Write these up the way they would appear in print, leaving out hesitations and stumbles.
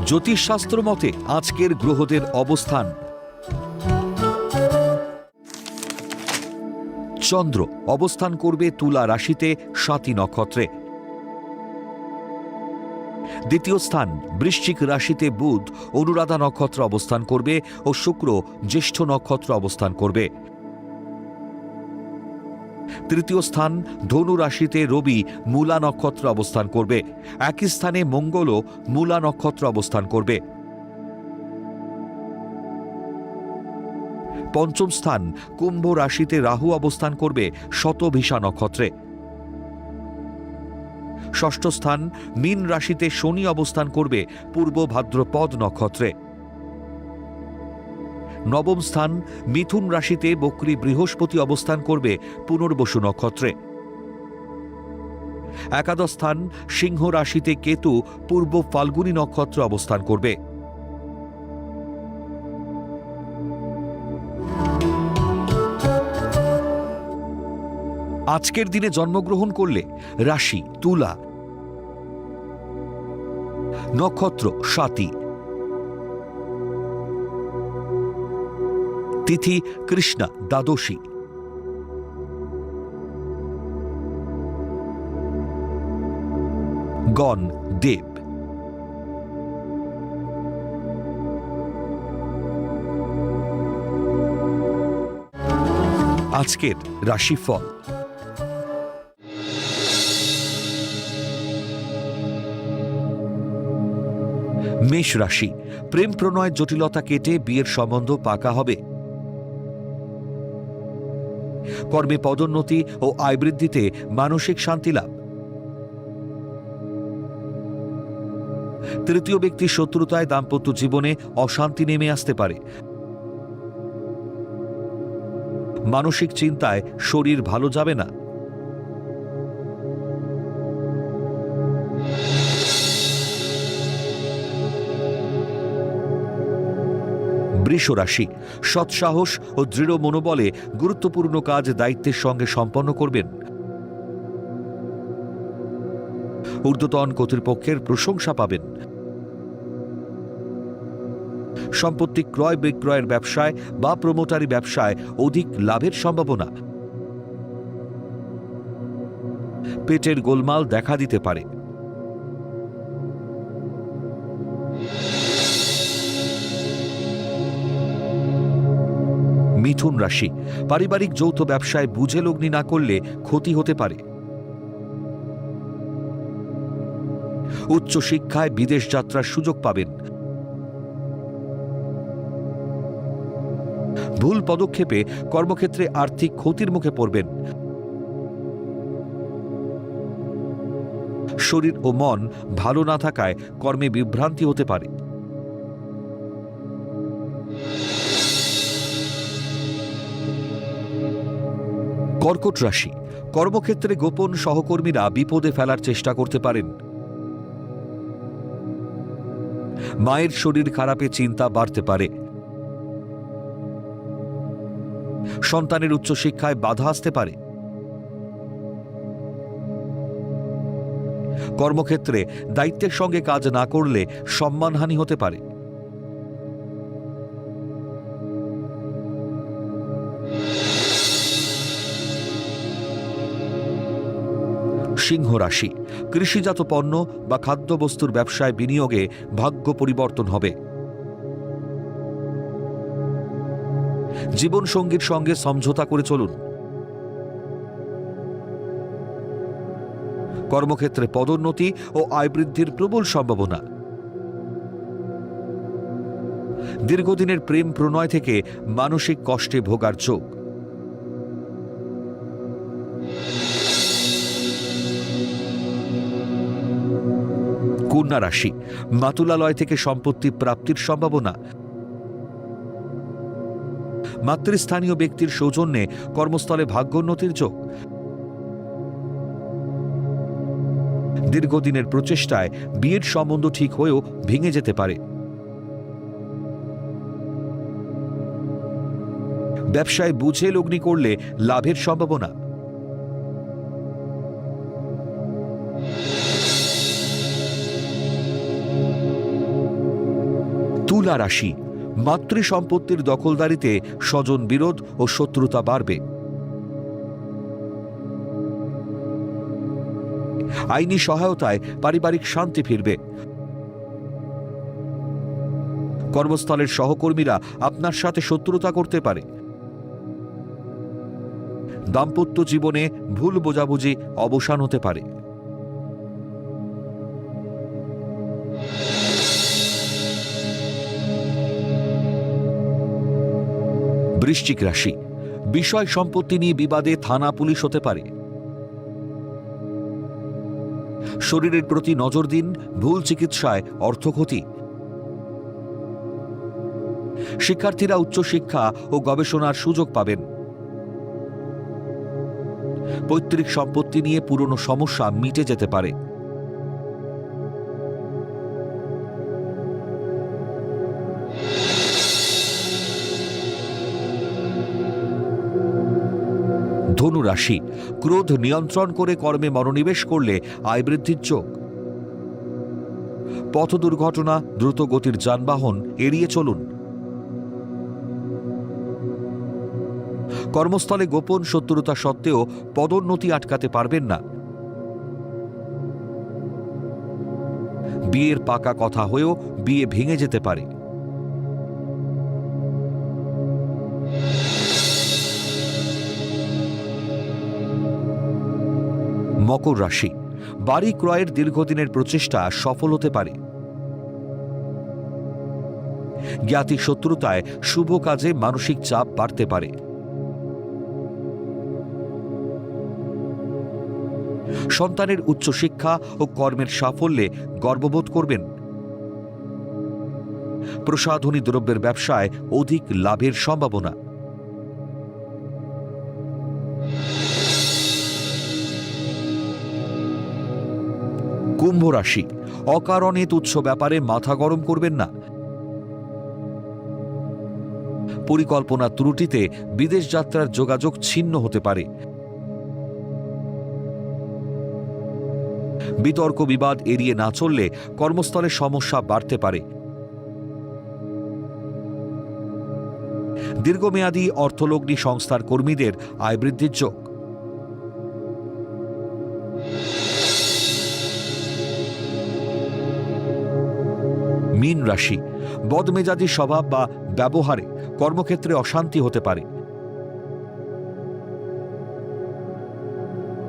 জ্যোতিষশাস্ত্র মতে আজকের গ্রহদের অবস্থান। চন্দ্র অবস্থান করবে তুলা রাশিতে স্বাতী নক্ষত্রে। দ্বিতীয় স্থান বৃশ্চিক রাশিতে বুধ অনুরাধা নক্ষত্র অবস্থান করবে ও শুক্র জ্যেষ্ঠ নক্ষত্র অবস্থান করবে। তৃতীয় স্থান ধনু রাশিতে রবি মূলা নক্ষত্র অবস্থান করবে। একই স্থানে মঙ্গলও মূলা নক্ষত্র অবস্থান করবে। পঞ্চম স্থান কুম্ভ রাশিতে রাহু অবস্থান করবে শতভিষা নক্ষত্রে। ষষ্ঠ স্থান মীন রাশিতে শনি অবস্থান করবে পূর্ব ভাদ্রপদ নক্ষত্রে। নবম স্থান মিথুন রাশিতে বক্রী বৃহস্পতি অবস্থান করবে পুনর্বসু নক্ষত্রে। একাদশ স্থান সিংহ রাশিতে কেতু পূর্ব ফাল্গুনী নক্ষত্র অবস্থান করবে। আজকের দিনে জন্মগ্রহণ করলে রাশি তুলা, নক্ষত্র স্বাতী, তিথি কৃষ্ণা দ্বাদশী, গণ দেব। আজকের রাশিফল। মেষ রাশি, প্রেম প্রণয় জটিলতা কেটে বিয়ের সম্বন্ধ পাকা হবে। কর্মে পদোন্নতি ও আয় বৃদ্ধিতে মানসিক শান্তি লাভ। তৃতীয় ব্যক্তির শত্রুতায় দাম্পত্য জীবনে অশান্তি নেমে আসতে পারে। মানসিক চিন্তায় শরীর ভালো যাবে না। বৃষ রাশি, সৎসাহস ও দৃঢ় মনোবলে গুরুত্বপূর্ণ কাজ দায়িত্বের সঙ্গে সম্পন্ন করবেন। ঊর্ধ্বতন কর্তৃপক্ষের প্রশংসা পাবেন। সম্পত্তি ক্রয় বিক্রয়ের ব্যবসায় বা প্রমোটারি ব্যবসায় অধিক লাভের সম্ভাবনা। পেটের গোলমাল দেখা দিতে পারে। মিথুন রাশি, পারিবারিক যৌথ ব্যবসায় বুঝে লগ্নি না করলে ক্ষতি হতে পারে। উচ্চ শিক্ষায় বিদেশ যাত্রার সুযোগ পাবেন। ভুল পদক্ষেপে কর্মক্ষেত্রে আর্থিক ক্ষতির মুখে পড়বেন। শরীর ও মন ভালো না থাকায় কর্মে বিভ্রান্তি হতে পারে। কর্কট রাশি, কর্মক্ষেত্রে গোপন সহকর্মীরা বিপদে ফেলার চেষ্টা করতে পারেন। মায়ের শরীর খারাপে চিন্তা বাড়তে পারে। সন্তানের উচ্চশিক্ষায় বাধা আসতে পারে। কর্মক্ষেত্রে দায়িত্বের সঙ্গে কাজ না করলে সম্মানহানি হতে পারে। সিংহ রাশি, কৃষিজাত পণ্য বা খাদ্যবস্তুর ব্যবসায় বিনিয়োগে ভাগ্য পরিবর্তন হবে। জীবনসঙ্গীর সঙ্গে সমঝোতা করে চলুন। কর্মক্ষেত্রে পদোন্নতি ও আয় বৃদ্ধির প্রবল সম্ভাবনা। দীর্ঘদিনের প্রেম প্রণয় থেকে মানসিক কষ্টে ভোগার যোগ। কন্যা রাশি, মাতুলালয় থেকে সম্পত্তি প্রাপ্তির সম্ভাবনা। মাতৃস্থানীয় ব্যক্তির সৌজন্যে কর্মস্থলে ভাগ্যোন্নতির যোগ। দীর্ঘদিনের প্রচেষ্টায় বিয়ের সম্বন্ধ ঠিক হয়েও ভেঙে যেতে পারে। ব্যবসায় বুঝে লগ্নি করলে লাভের সম্ভাবনা। তুলা রাশি, মাতৃ সম্পত্তির দখলদারিতে স্বজন বিরোধ ও শত্রুতা বাড়বে। আইনি সহায়তায় পারিবারিক শান্তি ফিরবে। কর্মস্থলের সহকর্মীরা আপনার সাথে শত্রুতা করতে পারে। দাম্পত্য জীবনে ভুল বোঝাবুঝি অবসান হতে পারে। বৃশ্চিক রাশি, বিষয় সম্পত্তি নিয়ে বিবাদে থানা পুলিশ হতে পারে। শরীরের প্রতি নজর দিন, ভুল চিকিৎসায় অর্থক্ষতি। শিক্ষার্থীরা উচ্চশিক্ষা ও গবেষণার সুযোগ পাবেন। পৈতৃক সম্পত্তি নিয়ে পুরনো সমস্যা মিটে যেতে পারে। ধনু রাশি, ক্রোধ নিয়ন্ত্রণ করে কর্মে মনোনিবেশ করলে আয় বৃদ্ধির যোগ। পথ দুর্ঘটনা, দ্রুত গতির যানবাহন এড়িয়ে চলুন। কর্মস্থলে গোপন শত্রুতা সত্ত্বেও পদোন্নতি আটকাতে পারবেন না। বিয়ের পাকা কথা হয়েও বিয়ে ভেঙে যেতে পারে। মকর রাশি, বাড়ি ক্রয়ের দীর্ঘদিনের প্রচেষ্টা সফল হতে পারে। জ্ঞাতি শত্রুতায় শুভ কাজে মানসিক চাপ বাড়তে পারে। সন্তানের উচ্চশিক্ষা ও কর্মের সাফল্যে গর্ববোধ করবেন। প্রসাধনী দ্রব্যের ব্যবসায় অধিক লাভের সম্ভাবনা। কুম্ভ রাশি, অকারণে তুচ্ছ ব্যাপারে মাথা গরম করবেন না। পরিকল্পনা ত্রুটিতে বিদেশ যাত্রার যোগাযোগ ছিন্ন হতে পারে। বিতর্ক বিবাদ এড়িয়ে না চললে কর্মস্থলে সমস্যা বাড়তে পারে। দীর্ঘমেয়াদী অর্থলগ্নি সংস্থার কর্মীদের আয় বৃদ্ধির যোগ। মীন রাশি, বদমেজাজি স্বভাব বা ব্যবহারে কর্মক্ষেত্রে অশান্তি হতে পারে।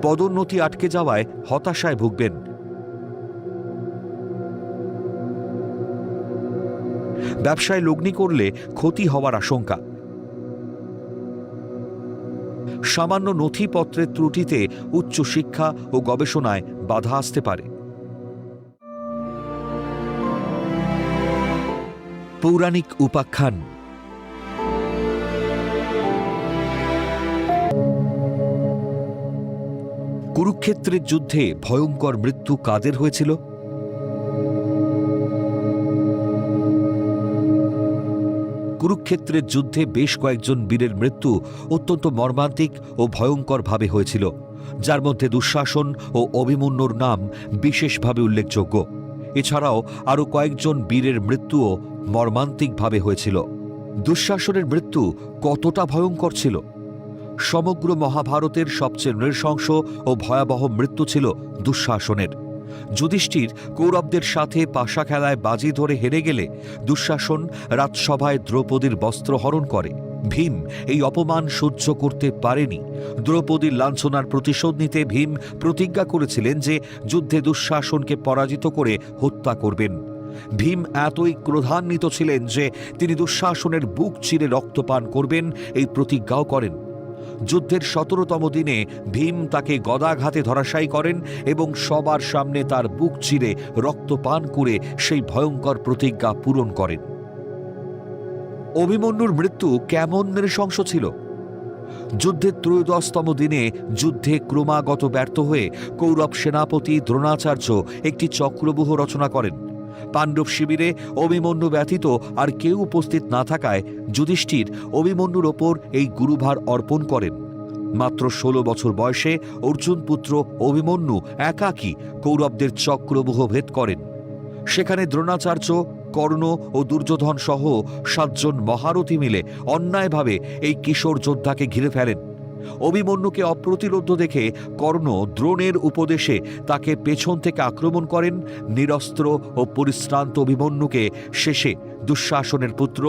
পদোন্নতি আটকে যাওয়ায় হতাশায় ভুগবেন। ব্যবসায় লগ্নি করলে ক্ষতি হওয়ার আশঙ্কা। সামান্য নথিপত্রের ত্রুটিতে উচ্চশিক্ষা ও গবেষণায় বাধা আসতে পারে। পৌরাণিক উপাখ্যান। কুরুক্ষেত্রের যুদ্ধে ভয়ঙ্কর মৃত্যু কাদের হয়েছিল? কুরুক্ষেত্রের যুদ্ধে বেশ কয়েকজন বীরের মৃত্যু অত্যন্ত মর্মান্তিক ও ভয়ঙ্করভাবে হয়েছিল, যার মধ্যে দুঃশাসন ও অভিমন্যুর নাম বিশেষভাবে উল্লেখযোগ্য। এছাড়াও আরও কয়েকজন বীরের মৃত্যুও মর্মান্তিকভাবে হয়েছিল। দুঃশাসনের মৃত্যু কতটা ভয়ঙ্কর ছিল? সমগ্র মহাভারতের সবচেয়ে নৃশংস ও ভয়াবহ মৃত্যু ছিল দুঃশাসনের। যুধিষ্ঠির কৌরবদের সাথে পাশা খেলায় বাজি ধরে হেরে গেলে দুঃশাসন রাজসভায় দ্রৌপদীর বস্ত্র হরণ করে। ভীম এই অপমান সহ্য করতে পারেনি। দ্রৌপদীর লাঞ্ছনার প্রতিশোধ নিতে ভীম প্রতিজ্ঞা করেছিলেন যে যুদ্ধে দুঃশাসনকে পরাজিত করে হত্যা করবেন। ভীম এতই ক্রোধান্বিত ছিলেন যে তিনি দুঃশাসনের বুক চিরে রক্তপান করবেন এই প্রতিজ্ঞাও করেন। যুদ্ধের ১৭তম দিনে ভীম তাকে গদাঘাতে ধরাশায়ী করেন এবং সবার সামনে তার বুক চিরে রক্তপান করে সেই ভয়ঙ্কর প্রতিজ্ঞা পূরণ করেন। অভিমন্যুর মৃত্যু কেমন নৃশংস ছিল? যুদ্ধের ত্রয়োদশতম দিনে যুদ্ধে ক্রমাগত ব্যর্থ হয়ে কৌরব সেনাপতি দ্রোণাচার্য একটি চক্রব্যূহ রচনা করেন। পাণ্ডব শিবিরে অভিমন্যু ব্যতীত আর কেউ উপস্থিত না থাকায় যুধিষ্ঠির অভিমন্যুর ওপর এই গুরুভার অর্পণ করেন। মাত্র ১৬ বছর বয়সে অর্জুন পুত্র অভিমন্যু একাকী কৌরবদের চক্রব্যূহ ভেদ করেন। সেখানে দ্রোণাচার্য, কর্ণ ও দুর্যোধন সহ 7 জন মহারথী মিলে অন্যায়ভাবে এই কিশোর যোদ্ধাকে ঘিরে ফেলেন। অভিমন্যুকে অপ্রতিরোধ্য দেখে কর্ণ দ্রোণের উপদেশে তাকে পেছন থেকে আক্রমণ করেন। নিরস্ত্র ও পরিশ্রান্ত অভিমন্যুকে শেষে দুঃশাসনের পুত্র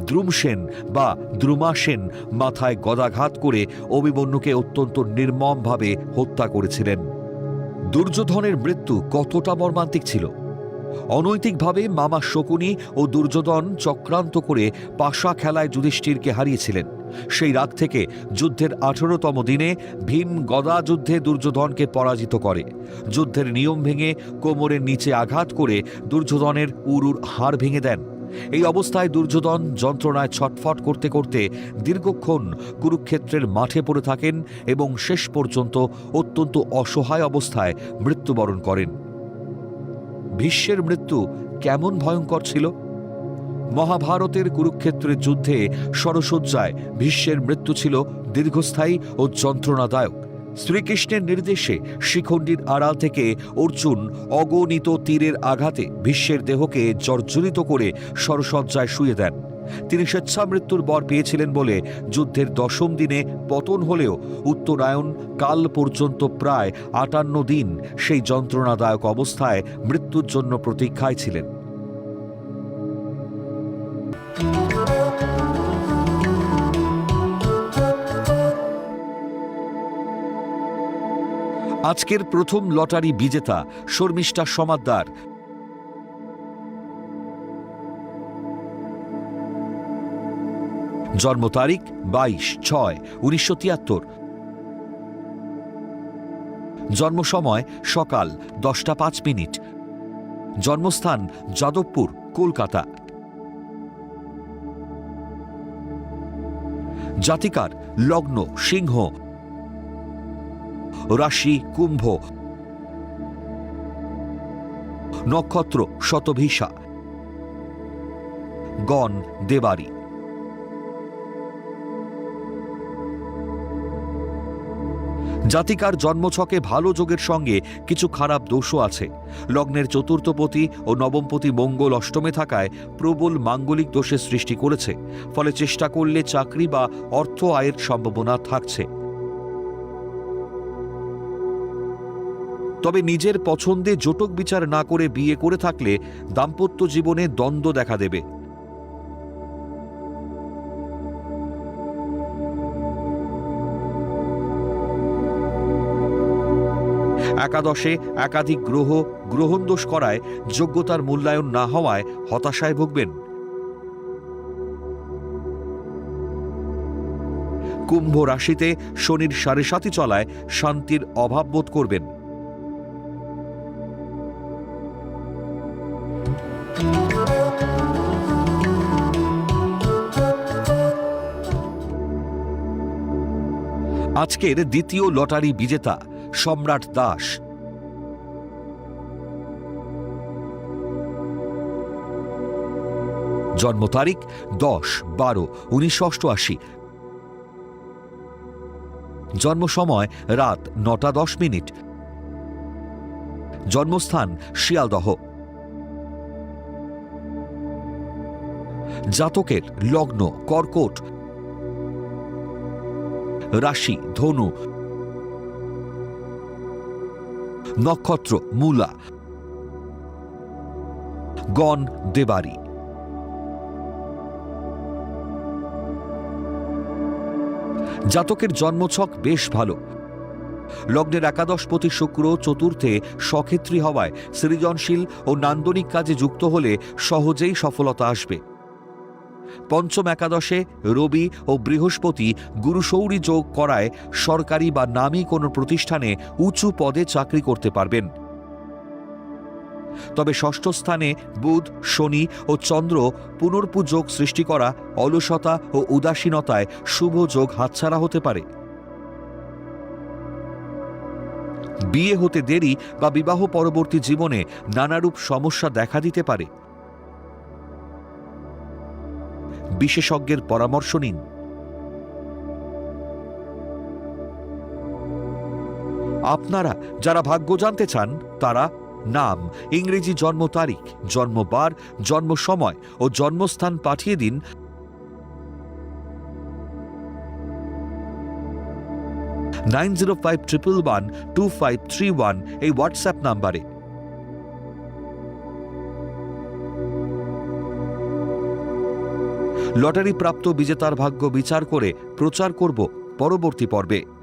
দ্রুমসেন বা দ্রুমাসেন মাথায় গদাঘাত করে অভিমন্যুকে অত্যন্ত নির্মমভাবে হত্যা করেছিলেন। দুর্যোধনের মৃত্যু কতটা মর্মান্তিক ছিল! অনৈতিকভাবে মামা শকুনি ও দুর্যোধন চক্রান্ত করে পাশা খেলায় যুধিষ্ঠিরকে হারিয়েছিলেন। সেই রাগ থেকে যুদ্ধের 18তম দিনে ভীম গদা যুদ্ধে দুর্যোধনকে পরাজিত করে। যুদ্ধের নিয়ম ভেঙে কোমরের নিচে আঘাত করে দুর্যোধনের উরুর হাড় ভেঙে দেন। এই অবস্থায় দুর্যোধন যন্ত্রণায় ছটফট করতে করতে দীর্ঘক্ষণ কুরুক্ষেত্রের মাঠে পড়ে থাকেন এবং শেষ পর্যন্ত অত্যন্ত অসহায় অবস্থায় মৃত্যুবরণ করেন। ভীষ্মের মৃত্যু কেমন ভয়ঙ্কর ছিল! মহাভারতের কুরুক্ষেত্রের যুদ্ধে শরশয্যায় ভীষ্মের মৃত্যু ছিল দীর্ঘস্থায়ী ও যন্ত্রণাদায়ক। শ্রীকৃষ্ণের নির্দেশে শিখণ্ডীর আড়াল থেকে অর্জুন অগণিত তীরের আঘাতে ভীষ্মের দেহকে জর্জরিত করে শরশয্যায় শুয়ে দেন। তিনি স্বেচ্ছা মৃত্যুর বর পেয়েছিলেন বলে যুদ্ধের 10ম দিনে পতন হলেও উত্তরায়ণ কাল পর্যন্ত প্রায় 58 দিন সেই যন্ত্রণাদায়ক অবস্থায় মৃত্যুর জন্য প্রতীক্ষায় ছিলেন। আজকের প্রথম লটারি বিজেতা শর্মিষ্ঠা সমাদ্দার। জন্ম তারিখ 22/6/1973। জন্ম সময় সকাল 10টা 5 মিনিট। জন্মস্থান যাদবপুর, কলকাতা। জাতিকার লগ্ন সিংহ, রাশি কুম্ভ, নক্ষত্র শতভিষা, গণ দেবারি। জাতিকার জন্মছকে ভালো যোগের সঙ্গে কিছু খারাপ দোষও আছে। লগ্নের চতুর্থপতি ও নবমপতি মঙ্গল অষ্টমে থাকায় প্রবল মাঙ্গলিক দোষের সৃষ্টি করেছে। ফলে চেষ্টা করলে চাকরি বা অর্থ আয়ের সম্ভাবনা থাকছে। তবে নিজের পছন্দে জটক বিচার না করে বিয়ে করে থাকলে দাম্পত্য জীবনে দ্বন্দ্ব দেখা দেবে। একাদশে একাধিক গ্রহ গ্রহণদোষ করায় যোগ্যতার মূল্যায়ন না হওয়ায় হতাশায় ভুগবেন। কুম্ভ রাশিতে শনির 7.5 চলায় শান্তির অভাব বোধ করবেন। আজকের দ্বিতীয় লটারি বিজেতা সম্রাট দাস। জন্ম তারিখ 10/12/1988। জন্ম সময় রাত 9টা 10 মিনিট। জন্মস্থান শিয়ালদহ। জাতকের লগ্ন কর্কট, রাশি ধনু, নক্ষত্র মূলা, গণ দেবারি। জাতকের জন্মছক বেশ ভালো। লগ্নের একাদশপতি শুক্র চতুর্থে সক্ষেত্রী হওয়ায় সৃজনশীল ও নান্দনিক কাজে যুক্ত হলে সহজেই সফলতা আসবে। পঞ্চম একাদশে রবি ও বৃহস্পতি গুরুশৌরী যোগ করায় সরকারি বা নামী কোনো প্রতিষ্ঠানে উঁচু পদে চাকরি করতে পারবেন। তবে ষষ্ঠ স্থানে বুধ, শনি ও চন্দ্র পুনর্পু যোগ সৃষ্টি করা অলসতা ও উদাসীনতায় শুভ যোগ হাতছাড়া হতে পারে। বিয়ে হতে দেরি বা বিবাহ পরবর্তী জীবনে নানারূপ সমস্যা দেখা দিতে পারে। বিশেষজ্ঞের পরামর্শ নিন। আপনারা যারা ভাগ্য জানতে চান তারা নাম, ইংরেজি জন্ম তারিখ, জন্মবার, জন্ম সময় ও জন্মস্থান পাঠিয়ে দিন 9051112531 এই হোয়াটসঅ্যাপ নাম্বারে। লটারি প্রাপ্ত বিজেতার ভাগ্য বিচার করে প্রচার করব পরবর্তী পর্বে।